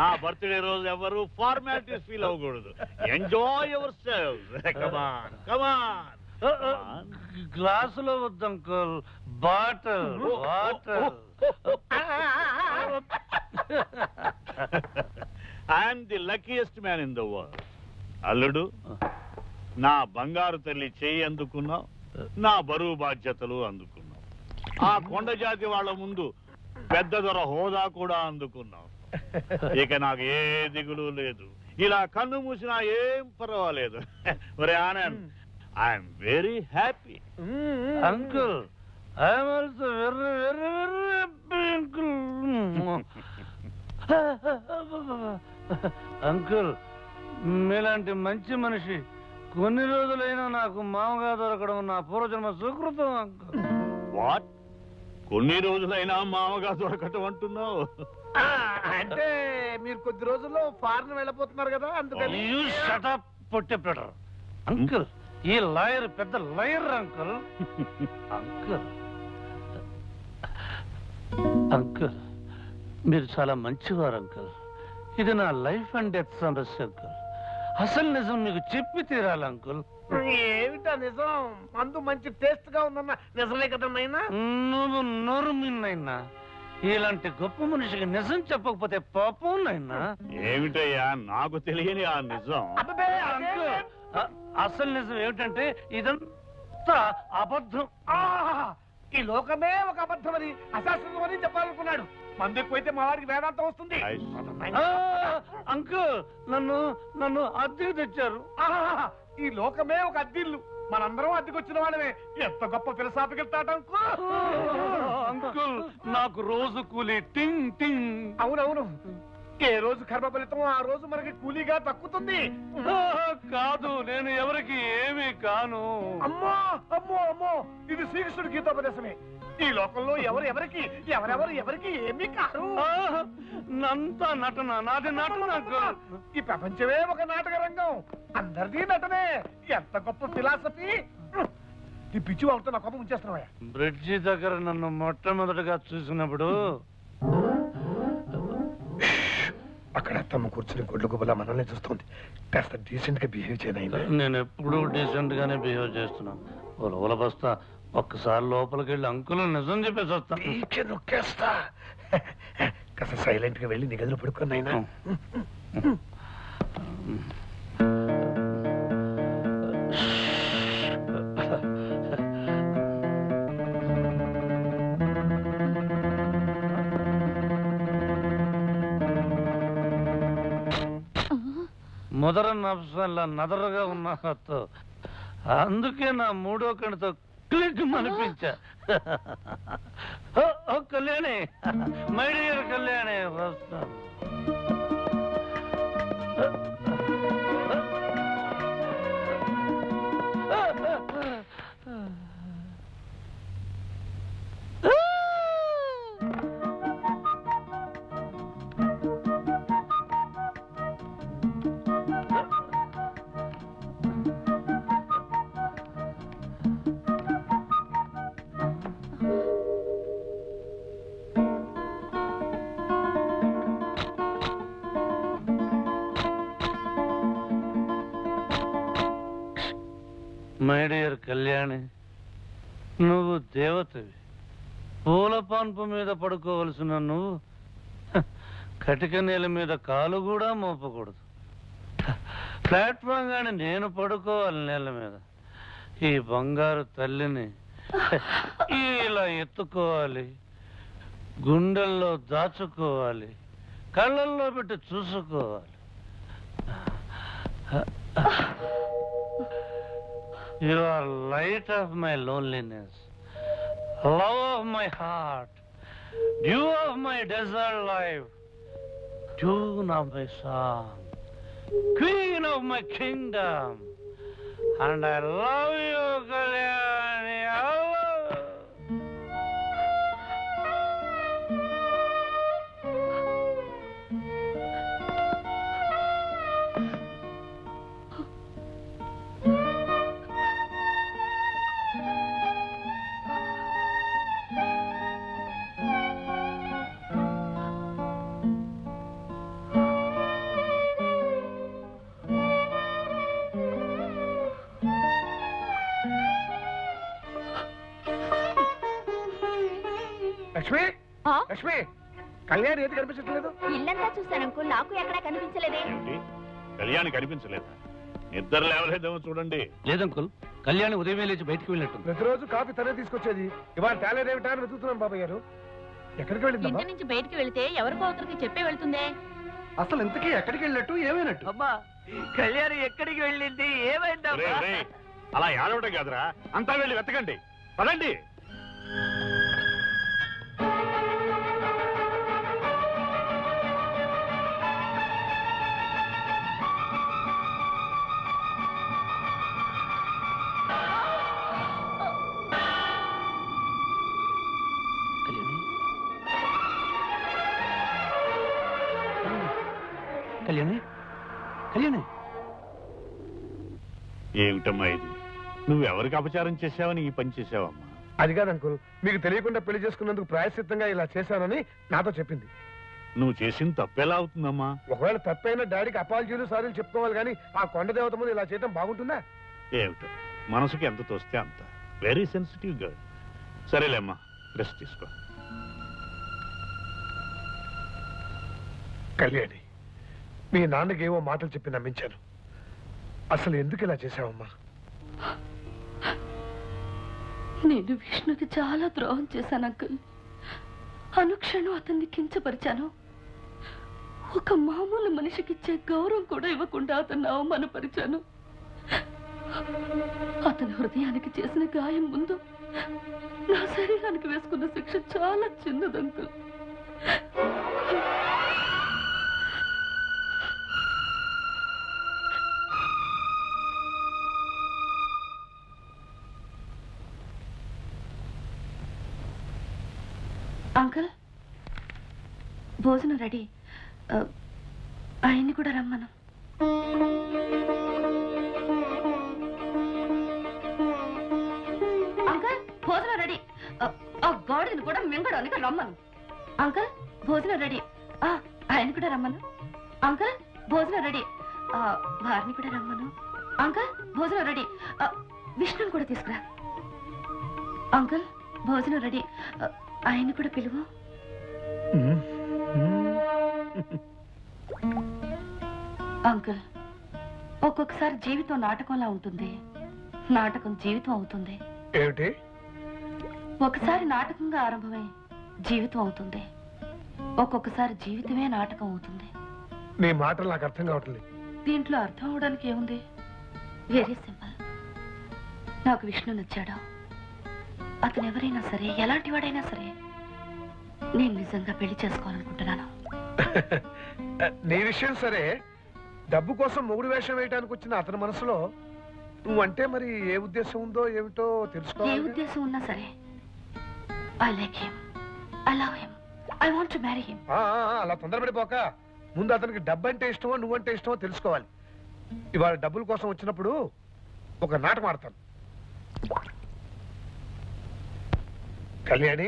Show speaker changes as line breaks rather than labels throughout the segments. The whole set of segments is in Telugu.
నా బర్త్డే రోజు ఎవరు ఫార్మాలిటీస్ ఫీల్ అవ్వకూడదు. Enjoy yourself. Come on come on.
గ్లాసులో వద్దు uncle, bottle water.
I'm the luckiest man in the world. అల్లుడు, నా బంగారు తల్లి చెయ్యి అందుకున్నావు, నా బరువు బాధ్యతలు అందుకున్నావు. ఆ కొండ జాతి వాళ్ళ ముందు పెద్ద దొర హోదా కూడా అందుకున్నావు. ఇక నాకు ఏ దిగులు లేదు. ఇలా కన్ను మూసినా ఏం పర్వాలేదు. ఒరే Anand, I'm very happy.
Uncle, I'm also very very very happy uncle. Uncle, మీలాంటి మంచి మనిషి కొన్ని రోజులైనా నాకు మామగా దొరకడం నా పూర్వజన్మ సుకృతం అంకుల్.
వాట్? కొన్ని రోజులైనా మామగా దొరకటం అంటున్నావు?
అంటే మీరు కొద్ది రోజుల్లో ఫారెన్ వెళ్ళిపోతున్నారు కదా, అందుకని.
అంకుల్, ఈ లాయర్ పెద్ద లాయర్ అంకుల్. అంకుల్ అంకుల్ మీరు చాలా మంచివారు అంకుల్. ఇది నా లైఫ్ అండ్ డెత్ సమస్య అంకుల్. అసలు నిజం మీకు చెప్పి తీరాలి అంకుల్.
ఏమిటా నిజం? మందు మంచి టేస్ట్ గా ఉందన్న నిజమే కదా నైనా?
నువ్వు నోరు మిన్నైనా ఇలాంటి గొప్ప మనిషికి నిజం చెప్పకపోతే పాపం నైనా.
ఏమిటయ్యా నాకు తెలియని ఆ నిజం?
అంకుల్, అసలు నిజం ఏమిటంటే ఇదంతా అబద్ధం.
ఈ లోకమే ఒక అబద్ధమని అశాస్త్రమని చెప్పాలనుకున్నాడు. మందు ఎక్కువైతే మా వాడికి వేదాంతం వస్తుంది.
అంకుల్, నన్ను అద్దెకు తెచ్చారు.
ఈ లోకమే ఒక అద్దిల్లు, మనందరం అద్దెకొచ్చిన వాళ్ళమే. ఎంత గొప్ప ఫిలసాఫికల్ థాట్
అంకుల్. నాకు రోజు కూలి టింగ్ టింగ్.
అవునవును, ఏ రోజు కర్మ ఫలితం ఆ రోజు మనకి కూలీగా దక్కుతుంది.
కాదు, నేను ఎవరికి ఏమీ కాను.
అమ్మో అమ్మో అమ్మో, ఇది శ్రీకృష్ణుడి గీతోపదేశమే. ఈ లోకంలో ఎవరెవరికి ఏమీ కాదు.
నంతా నటన, నాది నటన అంకుల్.
ఈ ప్రపంచమే ఒక నాటక రంగం, అందరిది నటనే. ఎంత గొప్ప ఫిలాసఫీ. ఈ పిచ్చి వాళ్ళతో నా కోపం ఉంచేస్తున్నావా?
బ్రిడ్జి దగ్గర నన్ను మొట్టమొదటిగా చూసినప్పుడు
అక్కడ అత్తమ్మ కూర్చుని గొడ్లు గుబలా మనల్ని చూస్తుంది. కాస్త డీసెంట్ గా బిహేవ్ చేయనైనా.
నేను ఎప్పుడూ డీసెంట్ గానే బిహేవ్ చేస్తున్నాను. ఉలవల బస్తా ఒక్కసారి లోపలికి వెళ్ళి అంకుల్ నిజం చెప్పేసి వస్తాను.
నొక్కేస్తా. కాస్త సైలెంట్ గా వెళ్ళి నీ గదిలో పడుకున్నాయినా.
మొదర నఫ్సల్లా నదరగా ఉన్న హత్తు. అందుకే నా మూడో కణితో క్లిక్ అనిపించా. కళ్యాణి, మై డియర్ కళ్యాణి, వస్తాను. మై డియర్ కళ్యాణి, నువ్వు దేవతవి. పూల పాన్పు మీద పడుకోవలసిన నువ్వు కటిక నేల మీద కాలు కూడా మోపకూడదు. ప్లాట్ఫామ్ గాని నేను పడుకోవాలి నేల మీద. ఈ బంగారు తల్లిని ఇలా ఎత్తుకోవాలి, గుండెల్లో దాచుకోవాలి, కళ్ళల్లో పెట్టి చూసుకోవాలి. You are light of my loneliness, love of my heart, dew of my desert life, tune of my song, queen of my kingdom, and I love you, Kalyani. I love you.
Lakshmi Lakshmi Kalyani ఏది కనిపించట్లేదు.
ఇల్లంతా చూశాను అంకుల్, నాకు ఎక్కడా కనిపించలేదే.
ఏమిటి కళ్యాణి కనిపించలేదా? నిద్ర లేవలేదేమో చూడండి.
లేదంకుల్, కళ్యాణి ఉదయమే లేచి బయటికి వెళ్ళినట్టు.
ప్రతిరోజు కాఫీ తనే తీసుకొచ్చేది. ఇవాళ టాలెంట్ ఏమిటా అని వెతుకుతున్నాను బాబాయ్ గారు. ఎక్కడికి వెళ్ళింది?
ఇంటి నుంచి బయటికి వెళ్తే ఎవరికో ఒకరికి చెప్పే వెళ్తుందే.
అసలు ఇంతకీ ఎక్కడికి వెళ్ళినట్టు ఏమైనట్టు?
అమ్మా కళ్యాణి ఎక్కడికి వెళ్ళింది, ఏమైందమ్మా?
అలా ఏడవటం కాదురా, అంతా వెళ్ళి వెతకండి. పదండి.
కళ్యాణి, కళ్యాణి,
ఏమిటమ్మా ఇది? నువ్వు ఎవరికి అపచారం చేశావని ఈ పని చేసావమ్మా?
అది కాదు అంకుల్, మీకు తెలియకుండా పెళ్లి చేసుకున్నందుకు ప్రాయశ్చిత్తంగా ఇలా చేశానని నాతో చెప్పింది.
నువ్వు చేసిన తప్పెలా అవుతుందమ్మా?
ఒకవేళ తప్పైనా డాడీకి అపాలజీలు సారీలు చెప్పుకోవాలి కానీ ఆ కొండ దేవత ముందు ఇలా చేయడం బాగుంటుందా?
ఏమిటో మనసుకి ఎంత తోస్తే అంత. Very sensitive girl. సరేలేమ్మా, రెస్ట్ తీసుకో.
కళ్యాణి, మీ నాన్నకి ఏవో మాటలు చెప్పి నమ్మించాను. అసలు ఎందుకు ఇలా చేశావమ్మా?
నేను విష్ణుకి చాలా ద్రోహం చేశాను అంకుల్. అనుక్షణం అతన్ని కించపరిచాను. ఒక మామూలు మనిషికి ఇచ్చే గౌరవం కూడా ఇవ్వకుండా అతన్ని అవమానపరిచాను. అతని హృదయానికి చేసిన గాయం ముందు నా శరీరానికి వేసుకున్న శిక్ష చాలా చిన్నది అంకుల్. అంకుల్, భోజనం రెడీ. ఆయన్ని కూడా రమ్మను. అంకుల్, భోజనం రెడీ. ఆ గాడిని కూడా మింగడానికి రమ్మను. అంకుల్, భోజనం రెడీ. ఆయన కూడా రమ్మను. అంకుల్, భోజనం రెడీ. వారిని కూడా రమ్మను. అంకుల్, భోజనం రెడీ. విష్ణుని కూడా తీసుకురా. అంకుల్, భోజనం రెడీ. ఆయన కూడా పిలువు. అంకుల్, ఒక్కొక్కసారి జీవితం నాటకంలా ఉంటుంది, నాటకం జీవితం అవుతుంది.
ఏమిటి?
ఒకసారి నాటకంగా ఆరంభమై జీవితం అవుతుంది, ఒక్కొక్కసారి జీవితమే నాటకం అవుతుంది.
నీ మాటలు నాకు అర్థం కావట్లేదు.
దీంట్లో అర్థం అవడానికి ఏముంది? Very simple. నాకు విష్ణు నచ్చాడు. అతను ఎవరైనా సరే, ఎలాంటి వాడైనా సరే, నేను నిజంగా పెళ్లి చేసుకోవాలనుకుంటున్నాను.
నీ విషయం సరే, డబ్బు కోసం మొగుడు వేషం వేయడానికి వచ్చిన అతని మనసులో నువ్వంటే మరి ఏ ఉద్దేశం ఉందో ఏమిటో
ఏ
తెలుసుకోవాలి.
ఉద్దేశం ఉన్నా సరే, I like him, I love him, I want to marry him.
అలా తొందరపడిపోక ముందు అతనికి డబ్బు అంటే ఇష్టమో నువ్వంటే ఇష్టమో తెలుసుకోవాలి. ఇవాళ డబ్బుల కోసం వచ్చినప్పుడు ఒక నాటకం ఆడతాను. కళ్యాణి,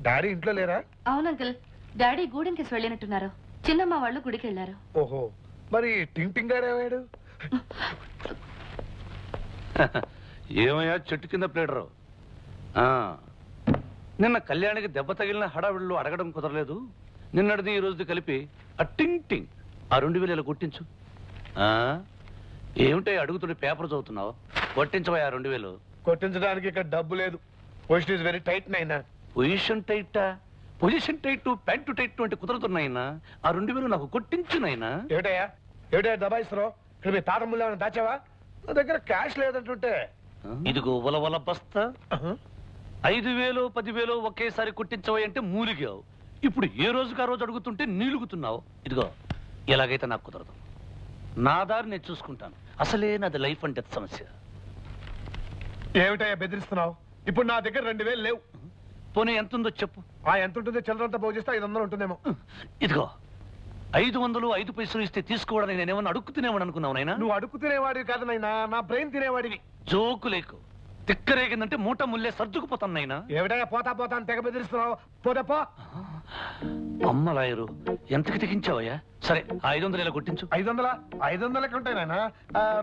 డాడీ ఇంట్లో లేరా?
అవును అంకుల్, డాడీ గూడెంకేసి వెళ్ళినట్టున్నారు. చిన్నమ్మ వాళ్ళు గుడికి వెళ్ళారు.
ఓహో, మరి టింగ్ టింగ్ గారు ఏమాడు?
ఏమయ్యా చెట్టు కింద ప్లేడరు? నిన్న కళ్యాణికి దెబ్బ తగిలిన హడావిళ్ళు అడగడం కుదరలేదు. నిన్నటిది ఈ రోజుది కలిపి ఆ టింగ్ టింగ్ ఆ 2000 ఇలా కొట్టించు. ఏమిటో అడుగుతుంటే పేపర్ చదువుతున్నావు? కొట్టించవా 2000.
కొట్టించడానికి ఇక్కడ డబ్బు లేదు. పొజిషన్ ఇస్ వెరీ టైట్ నైనా.
పొజిషన్ టైటా? పొజిషన్ టైట్, ప్యాంటు టైట్ అంటే కుదరతున్నాయినా. ఆ 2000 నాకు కొట్టించునైనా.
ఏమిటయ్యా ఏమిటయ్యా దబాయిస్తున్నావు? ఇక్కడ మీ తాత ముళ్ళు ఏమైనా దాచావా? నా దగ్గర క్యాష్ లేదంటుంటే.
ఇదిగో వలవల బస్తా. 5000 10,000 ఒకేసారి కొట్టించవా అంటే మూలిగావు. ఇప్పుడు ఏ రోజుకి ఆ రోజు అడుగుతుంటే నీలుగుతున్నావు. ఇదిగో ఎలాగైతే నాకు కుదరదు. నా దారి నేను చూసుకుంటాను. అసలే నాది లైఫ్ అండ్ డెత్ సమస్య.
ఏమిటయ్యా బెదిరిస్తున్నావు? ఇప్పుడు నా దగ్గర 2000 లేవు.
పోనీ ఎంత ఉందో చెప్పు.
ఎంత ఉంటుంది? చిల్లరంతా పోగు చేస్తే 500 ఉంటుందేమో.
ఇదిగో 500 5 పైసలు ఇస్తే తీసుకోవడానికి నేనేమన్నా అడుక్కు తినేవాడు అనుకున్నావు నాయనా?
నువ్వు అడుక్కు తినేవాడివి కాదు నాయనా, నా బ్రెయిన్ తినేవాడివి.
జోకు లేకు. తిక్కరేగిందంటే మూట ముల్లే సర్దుకుపోతాను నాయనా.
ఏమిటయ్యా పోతా పోతా అని తెగ బెదిరిస్తున్నావు? పోతే పో.
అమ్మ లాయరు ఎంతకి తెగించావయ్యా? సరే 500 ఇలా కొట్టించు.
500? 500 ఉంటాయి నాయన,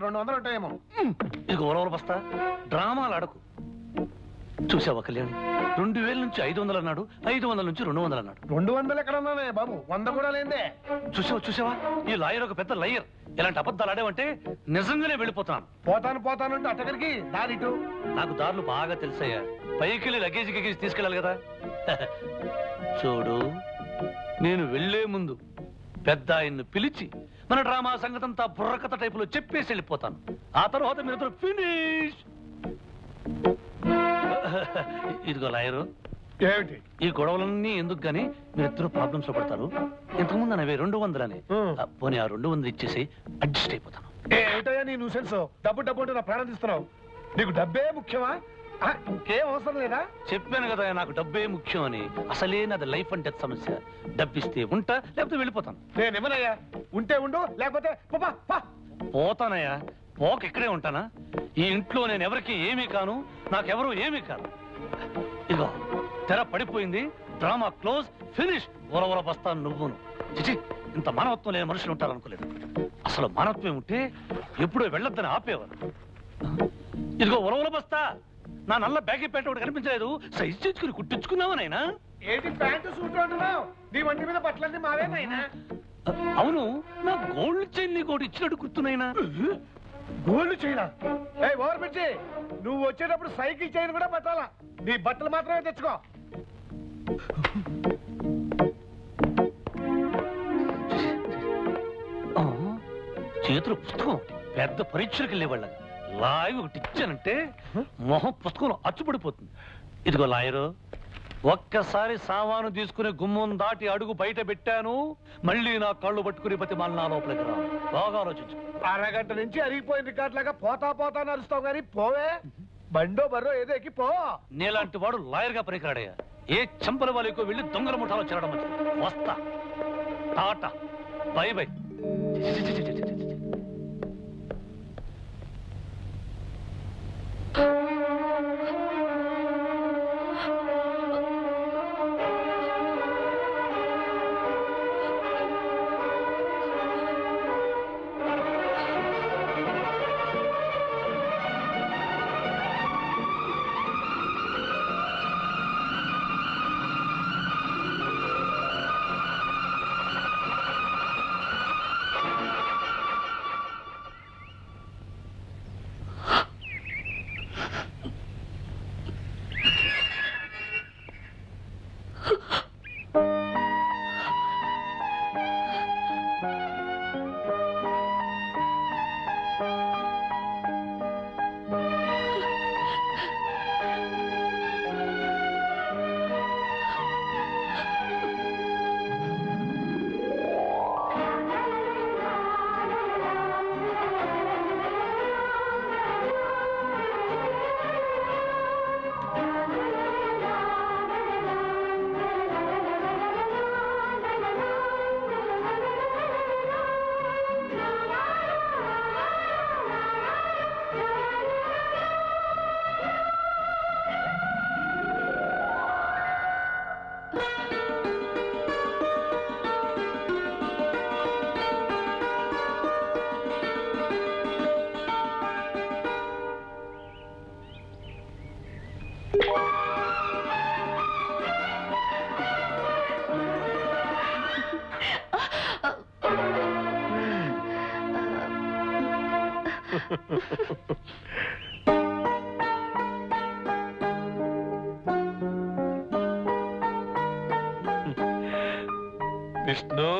200 ఉంటాయేమో.
ఇదిగో ఓలవల బస్తా. డ్రామాలు అడకు. చూసావా కళ్యాణ్, 2000 నుంచి 500 అన్నాడు, 500 నుంచి 200 అన్నాడు.
200 ఎక్కడ ఉన్నానే బాబు, 100 కూడా లేదే.
చూసావా ఈ లాయర్ ఒక పెద్ద లయర్. ఇలాంటి అబద్ధాలు ఆడేవంటే నిజంగానే వెళ్ళిపోతాను.
పోతానంటే అట్టగరికి దారిటు.
నాకు దారులు బాగా తెలుసయ్యా. పైకి లగేజ్ గిగేజ్ తీసుకెళ్ళాలి కదా. చూడు, నేను వెళ్లే ముందు పెద్ద ఆయన్ను పిలిచి మన డ్రామా సంగతంతా బుర్రకథ టైపులో చెప్పేసి వెళ్ళిపోతాను. ఆ తర్వాత మీరు ఫినిష్. ఇదిగో లాయరు,
ఏమిటి
ఈ గొడవలన్నీ ఎందుకు గానీ మీరిద్దరు ప్రాబ్లమ్స్ లో పడతారు. ఇంతకుముందు అనేవి 200 అని. పోనీ ఆ 200 ఇచ్చేసి అడ్జస్ట్ అయిపోతాను.
ఏమిటయ్యా నీ న్యూసెన్స్? డబ్బు అంటే నా ప్రాణం తీస్తున్నావు. నీకు డబ్బే ముఖ్యమా? ఇంకేం అవసరం లేదా?
చెప్పాను కదా నాకు డబ్బే ముఖ్యం అని. అసలే నాది లైఫ్ అండ్ డెత్ సమస్య. డబ్బిస్తే ఉంటా, లేకపోతే వెళ్ళిపోతాను.
నేనేమనయ్యా, ఉంటే ఉండు, లేకపోతే
పోతానయ్యా. పోక ఇక్కడే ఉంటానా? ఈ ఇంట్లో నేను ఎవరికి ఏమీ కాను, నాకెవరూ ఏమీ కాను. ఇదిగో తెర పడిపోయింది, డ్రామా క్లోజ్, ఫినిష్. ఒలవల బస్తాను నువ్వును. చిచి, ఇంత మానవత్వం లేని మనుషులు ఉంటారనుకోలేదు. అసలు మానవత్వం ఉంటే ఎప్పుడూ వెళ్ళొద్దని ఆపేవారు. ఇదిగో ఒలవల బస్తా, నా నల్ల బ్యాగీ ప్యాంట్ ఒకటి కనిపించలేదు, సైజ్ చేసుకుని కుట్టించుకున్నావనైనా.
ఏంటి ప్యాంటు సూట్ అంటున్నావు? నీ వంటి మీద బట్టలన్నీ మావేనైనా?
అవును, నా గోల్డ్ చైన్ నీకు ఒకటి ఇచ్చినట్టు గుర్తునైనా.
గోల్డ్ చైనా? ఏ ఓవర్ పిచ్చి, నువ్వు వచ్చేటప్పుడు సైకిల్ చైన్ కూడా పట్టాలా. నీ బట్టలు మాత్రమే తెచ్చుకో.
చేతులు పుస్తకం పెద్ద పరీక్షలకు వెళ్ళేవాళ్ళ లాయర్ ఒకటి ఇచ్చానంటే మొహం పుస్తకంలో అచ్చుపడిపోతుంది. ఇదిగో లాయరు, ఒక్కసారి సామాను తీసుకుని గుమ్మం దాటి అడుగు బయట పెట్టాను, మళ్ళీ నా కళ్ళు పట్టుకుని ప్రతి మళ్ళీ నా లోపలికి రా. బాగా ఆలోచించు.
అరగంట నుంచి అరిగిపోయిన రికార్డులాగా పోతా నడుస్తావు కానీ పోవే. బండో బర్రో ఏదో ఎక్కి పో.
నీలాంటి వాడు లాయర్ గా పనికిరాడయ్యా. ఏ చంపల వాళ్ళకో వెళ్ళి దొంగల ముఠాలో చేరడం మంచిది. వస్తా. Tata, by by.
విష్ణు,